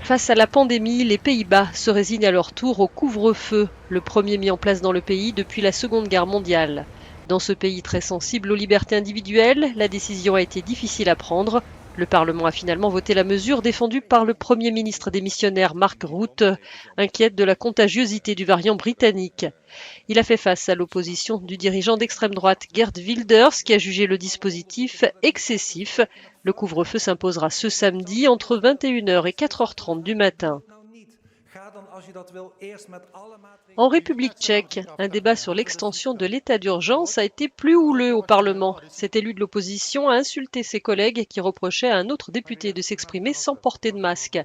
Face à la pandémie, les Pays-Bas se résignent à leur tour au couvre-feu, le premier mis en place dans le pays depuis la Seconde Guerre mondiale. Dans ce pays très sensible aux libertés individuelles, la décision a été difficile à prendre. Le Parlement a finalement voté la mesure défendue par le Premier ministre démissionnaire Mark Rutte, inquiète de la contagiosité du variant britannique. Il a fait face à l'opposition du dirigeant d'extrême droite Geert Wilders qui a jugé le dispositif excessif. Le couvre-feu s'imposera ce samedi entre 21h et 4h30 du matin. En République tchèque, un débat sur l'extension de l'état d'urgence a été plus houleux au Parlement. Cet élu de l'opposition a insulté ses collègues qui reprochaient à un autre député de s'exprimer sans porter de masque.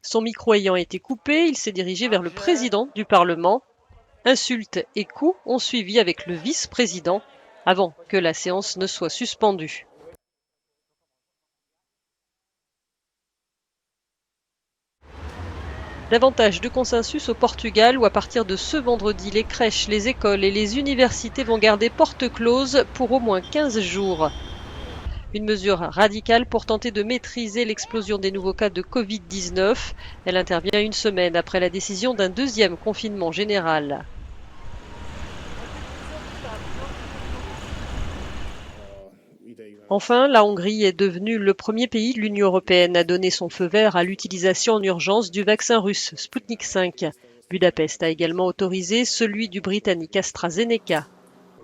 Son micro ayant été coupé, il s'est dirigé vers le président du Parlement. Insultes et coups ont suivi avec le vice-président avant que la séance ne soit suspendue. Davantage de consensus au Portugal où à partir de ce vendredi, les crèches, les écoles et les universités vont garder porte close pour au moins 15 jours. Une mesure radicale pour tenter de maîtriser l'explosion des nouveaux cas de Covid-19. Elle intervient une semaine après la décision d'un deuxième confinement général. Enfin, la Hongrie est devenue le premier pays de l'Union européenne à donner son feu vert à l'utilisation en urgence du vaccin russe Sputnik V. Budapest a également autorisé celui du britannique AstraZeneca.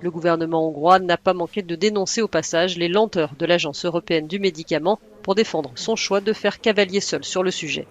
Le gouvernement hongrois n'a pas manqué de dénoncer au passage les lenteurs de l'Agence européenne du médicament pour défendre son choix de faire cavalier seul sur le sujet.